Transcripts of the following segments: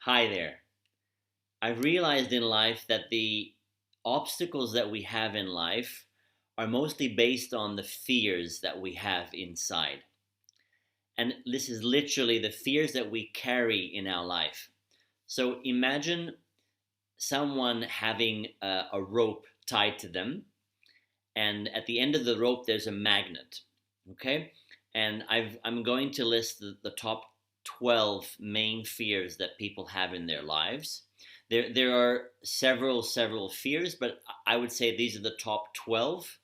Hi there. I've realized in life that the obstacles that we have in life are mostly based on the fears that we have inside. And this is literally the fears that we carry in our life. So imagine someone having a rope tied to them, and at the end of the rope, there's a magnet. Okay? And I'm going to list the top 12 main fears that people have in their lives. There are several fears, but I would say these are the top 12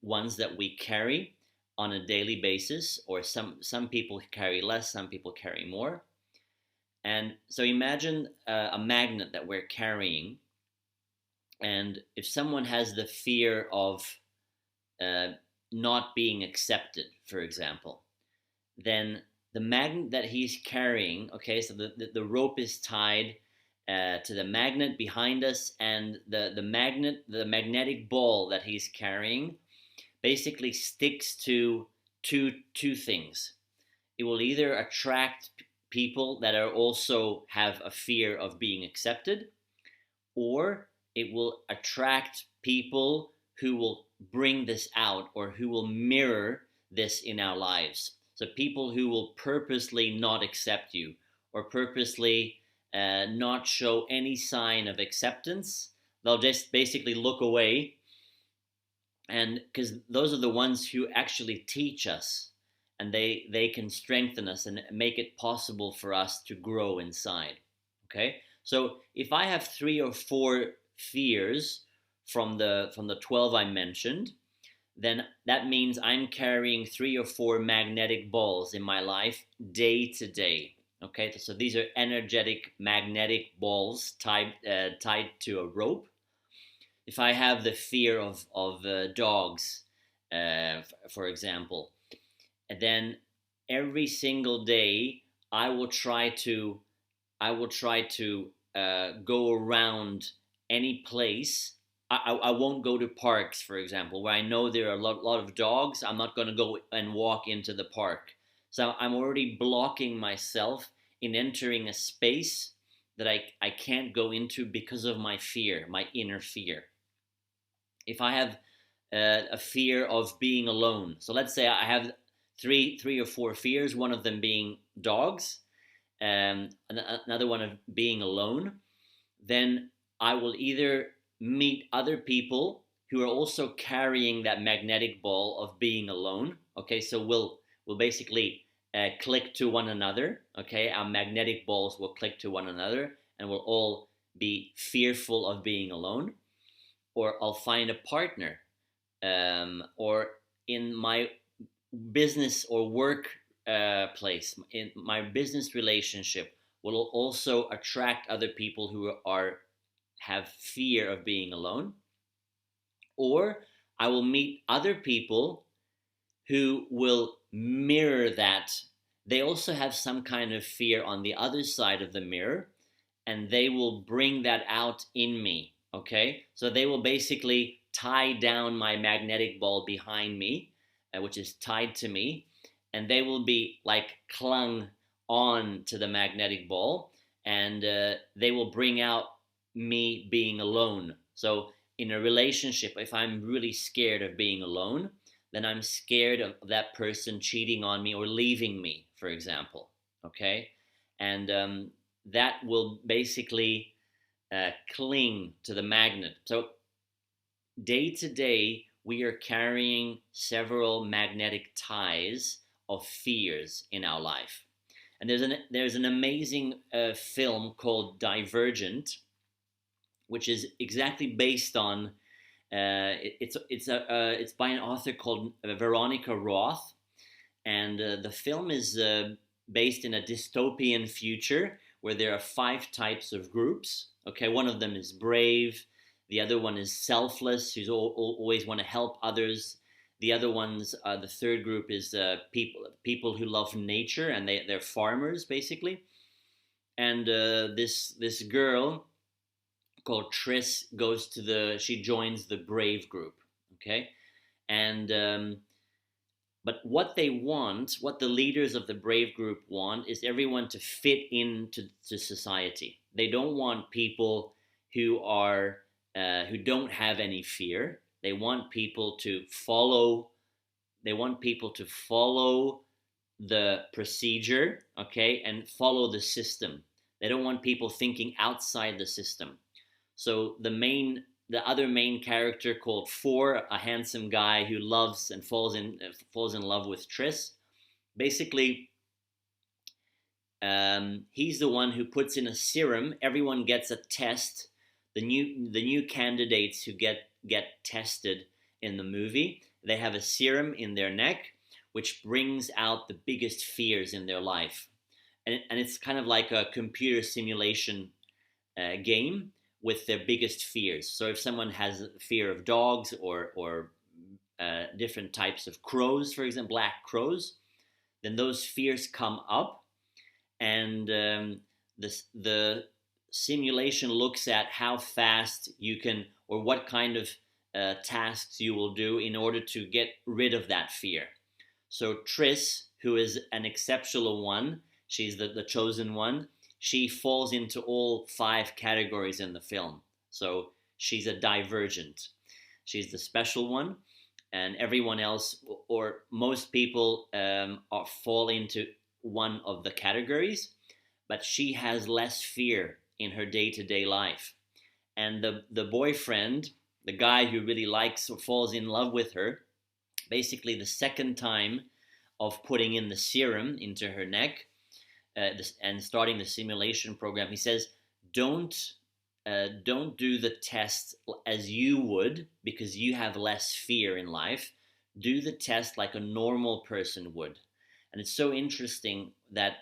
ones that we carry on a daily basis, or some people carry less, some people carry more. And so imagine a magnet that we're carrying, and if someone has the fear of uh, not being accepted, for example, then the magnet that he's carrying, okay, so the rope is tied to the magnet behind us, and the magnetic ball that he's carrying basically sticks to two things. It will either attract people that are also have a fear of being accepted, or it will attract people who will bring this out or who will mirror this in our lives. So people who will purposely not accept you or purposely not show any sign of acceptance. They'll just basically look away, and because those are the ones who actually teach us, and they can strengthen us and make it possible for us to grow inside. Okay, so if I have three or four fears from the 12 I mentioned, then that means I'm carrying three or four magnetic balls in my life day to day. Okay, so these are energetic magnetic balls tied to a rope. If I have the fear of dogs, for example, and then every single day I will try to go around any place. I won't go to parks, for example, where I know there are lot of dogs. I'm not going to go and walk into the park. So I'm already blocking myself in entering a space that I can't go into because of my fear, my inner fear. If I have a fear of being alone, so let's say I have three or four fears, one of them being dogs, another one of being alone, then I will either meet other people who are also carrying that magnetic ball of being alone. Okay, so we'll basically click to one another. Okay, our magnetic balls will click to one another, and we'll all be fearful of being alone. Or I'll find a partner, or in my business or work place, in my business relationship, will also attract other people who are have fear of being alone. Or I will meet other people who will mirror that. They also have some kind of fear on the other side of the mirror, and they will bring that out in me. Okay, so they will basically tie down my magnetic ball behind me, which is tied to me, and they will be like clung on to the magnetic ball, and they will bring out me being alone. So in a relationship, if I'm really scared of being alone, then I'm scared of that person cheating on me or leaving me, for example. Okay, and that will basically cling to the magnet. So day to day, we are carrying several magnetic ties of fears in our life. And there's an amazing film called Divergent, which is exactly based on it's by an author called Veronica Roth, and the film is based in a dystopian future where there are five types of groups. Okay, one of them is brave. The other one is selfless, who's always want to help others. The other ones, the third group is people who love nature, and they're farmers basically. And this girl called Triss she joins the brave group. Okay, and But what they want, what the leaders of the brave group want, is everyone to fit into society. They don't want people who are who don't have any fear. They want people to follow. They want people to follow the procedure, okay, and follow the system. They don't want people thinking outside the system. So the other main character called Four, a handsome guy who loves and falls in love with Triss. Basically, he's the one who puts in a serum. Everyone gets a test. The new candidates who get tested in the movie, they have a serum in their neck, which brings out the biggest fears in their life, and it's kind of like a computer simulation game with their biggest fears. So if someone has a fear of dogs or different types of crows, for example, black crows, then those fears come up, and the simulation looks at how fast you can, or what kind of tasks you will do in order to get rid of that fear. So Triss, who is an exceptional one, she's the chosen one. She falls into all 5 categories in the film. So she's a divergent. She's the special one, and everyone else, or most people, fall into one of the categories, but she has less fear in her day-to-day life. And the boyfriend, the guy who really likes or falls in love with her, basically the second time of putting in the serum into her neck, and starting the simulation program, he says, don't don't do the test as you would, because you have less fear in life. Do the test like a normal person would. And it's so interesting that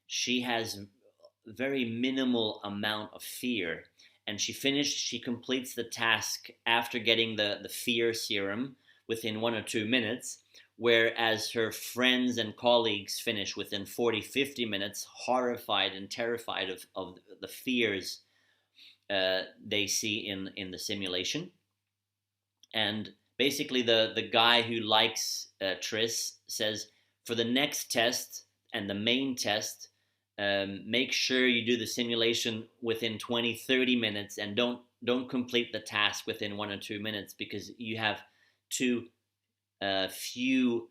she has very minimal amount of fear, and she completes the task after getting the fear serum within 1 or 2 minutes, whereas her friends and colleagues finish within 40-50 minutes, horrified and terrified of the fears they see in the simulation. And basically the guy who likes Triss says, for the next test and the main test, make sure you do the simulation within 20-30 minutes, and don't complete the task within 1 or 2 minutes, because you have too few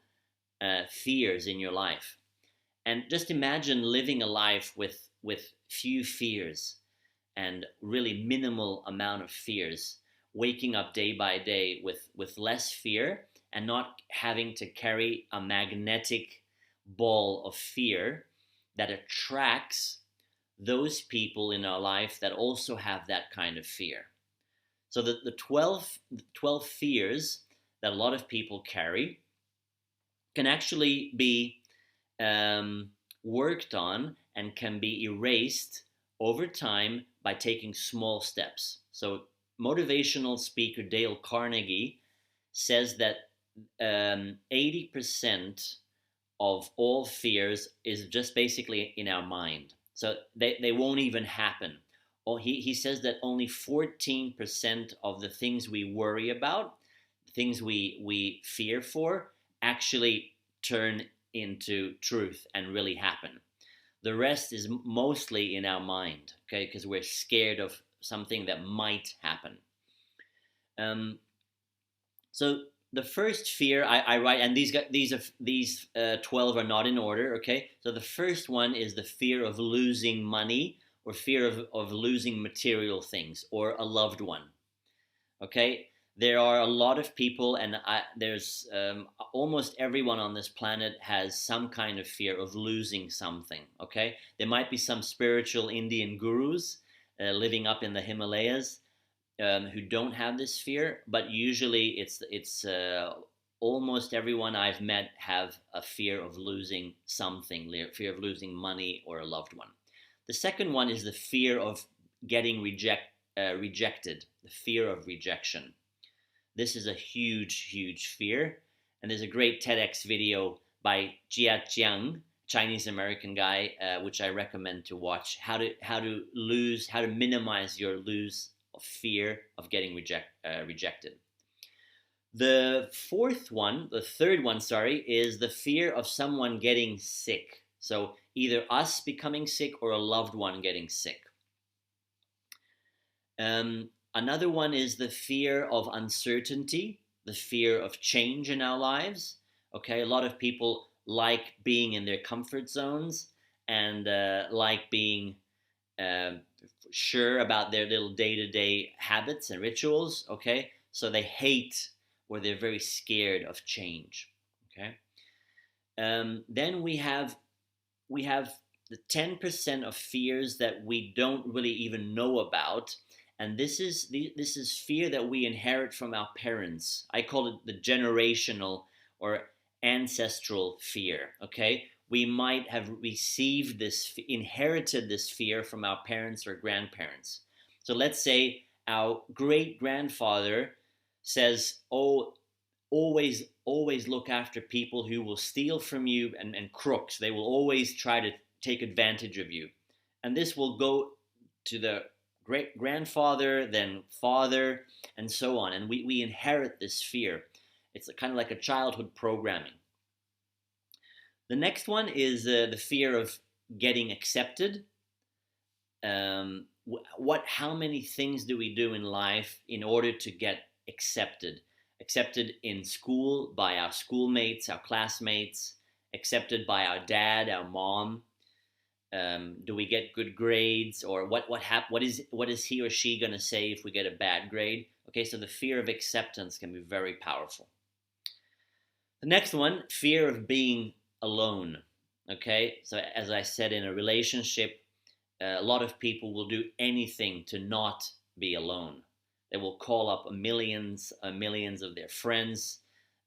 fears in your life. And just imagine living a life with few fears and really minimal amount of fears, waking up day by day with less fear, and not having to carry a magnetic ball of fear that attracts those people in our life that also have that kind of fear. So the 12 fears that a lot of people carry can actually be worked on and can be erased over time by taking small steps. So motivational speaker Dale Carnegie says that 80% of all fears is just basically in our mind. So they won't even happen. Or he says that only 14% of the things we worry about, things we fear for, actually turn into truth and really happen. The rest is mostly in our mind, okay, because we're scared of something that might happen. So the first fear I write, and these 12 are not in order, okay. So the first one is the fear of losing money, or fear of losing material things, or a loved one. Okay, there are a lot of people, and there's almost everyone on this planet has some kind of fear of losing something. Okay, there might be some spiritual Indian gurus living up in the Himalayas who don't have this fear, but usually it's almost everyone I've met have a fear of losing something, fear of losing money or a loved one. The second one is the fear of getting rejected, the fear of rejection. This is a huge fear, and there's a great TEDx video by Jia Jiang, Chinese American guy, which I recommend to watch. How to minimize your lose of fear of getting rejected. The third one, sorry, is the fear of someone getting sick. So either us becoming sick or a loved one getting sick. Another one is the fear of uncertainty, the fear of change in our lives. Okay, a lot of people like being in their comfort zones and like being uh, sure about their little day-to-day habits and rituals. Okay, so they hate or they're very scared of change. Okay, then we have the 10% of fears that we don't really even know about, and this is fear that we inherit from our parents. I call it the generational or ancestral fear. Okay, we might have received this, inherited this fear from our parents or grandparents. So let's say our great grandfather says, oh, always look after people who will steal from you, and crooks. They will always try to take advantage of you. And this will go to the great grandfather, then father, and so on. And we inherit this fear. It's kind of like a childhood programming. The next one is the fear of getting accepted. How many things do we do in life in order to get accepted? Accepted in school by our schoolmates, our classmates, accepted by our dad, our mom. Do we get good grades, or what is he or she going to say if we get a bad grade? Okay, so the fear of acceptance can be very powerful. The next one, fear of being alone. Okay, so as I said, in a relationship, a lot of people will do anything to not be alone. They will call up millions of their friends.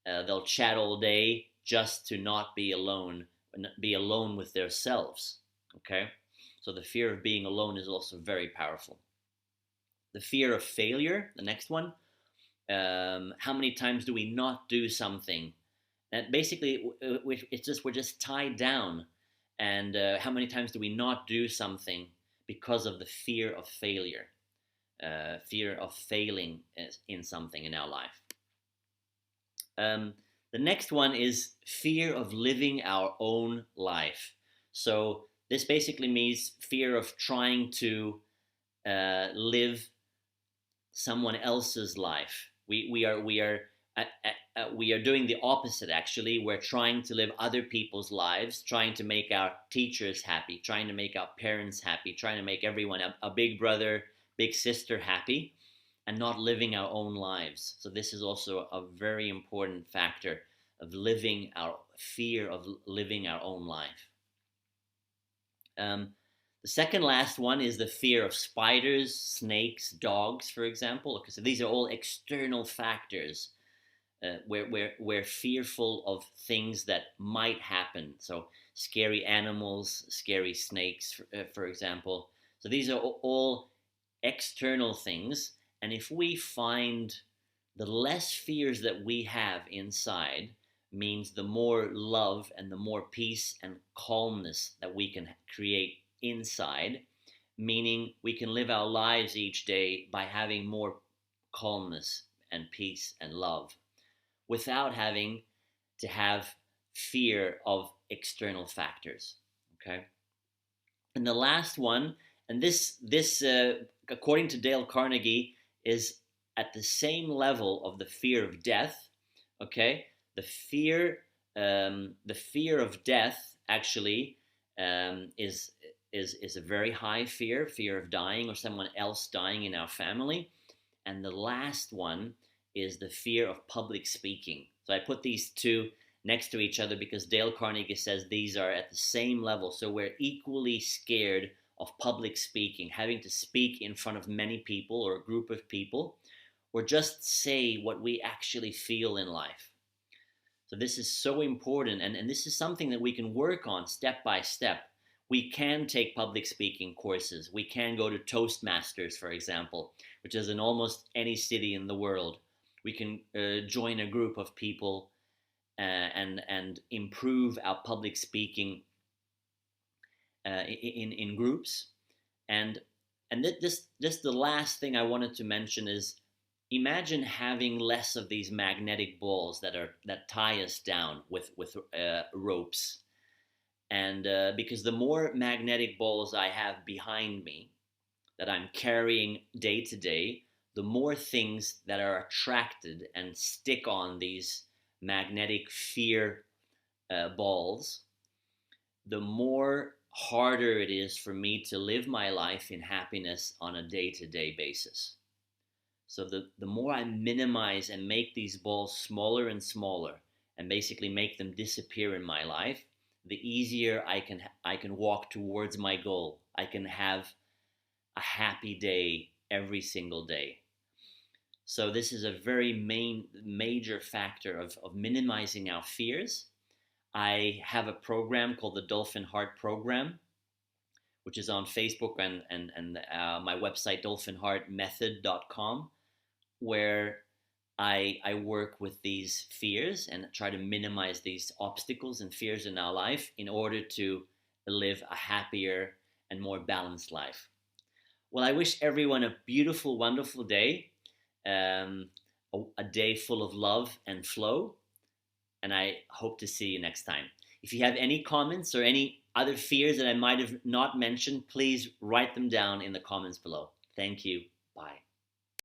They'll chat all day just to not be alone with themselves. Okay, so the fear of being alone is also very powerful. The fear of failure, the next one. How many times do we not do something? And basically, we're just tied down. And how many times do we not do something because of the fear of failure, fear of failing in something in our life? The next one is fear of living our own life. So this basically means fear of trying to live someone else's life. We are doing the opposite. Actually, we're trying to live other people's lives, trying to make our teachers happy, trying to make our parents happy, trying to make everyone, a big brother, big sister, happy, and not living our own lives. So this is also a very important factor of living our fear of living our own life. The second last one is the fear of spiders, snakes, dogs, for example. Okay, so these are all external factors where we're fearful of things that might happen. So scary animals, scary snakes, for example. So these are all external things. And if we find the less fears that we have inside, means the more love and the more peace and calmness that we can create inside, meaning we can live our lives each day by having more calmness and peace and love without having to have fear of external factors. Okay. And the last one, and this according to Dale Carnegie, is at the same level of the fear of death. Okay, the fear of death actually is a very high fear of dying or someone else dying in our family. And the last one is the fear of public speaking. So I put these two next to each other because Dale Carnegie says these are at the same level. So we're equally scared of public speaking, having to speak in front of many people or a group of people, or just say what we actually feel in life. So this is so important, and this is something that we can work on step by step. We can take public speaking courses. We can go to TOASTMASTERS, for example, which is in almost any city in the world. We can join a group of people and improve our public speaking in groups. And this the last thing I wanted to mention is imagine having less of these magnetic balls that tie us down with ropes. And because the more magnetic balls I have behind me that I'm carrying day to day, the more things that are attracted and stick on these magnetic fear balls, the more harder it is for me to live my life in happiness on a day to day basis. So the more I minimize and make these balls smaller and smaller and basically make them disappear in my life, the easier I can walk towards my goal. I can have a happy day every single day. So this is a very major factor of minimizing our fears. I have a program called the Dolphin Heart Program, which is on Facebook and my website dolphinheartmethod.com, where I work with these fears and try to minimize these obstacles and fears in our life in order to live a happier and more balanced life. Well, I wish everyone a beautiful, wonderful day, um, a day full of love and flow, and I hope to see you next time. If you have any comments or any other fears that I might have not mentioned, please write them down in the comments below. Thank you. Bye.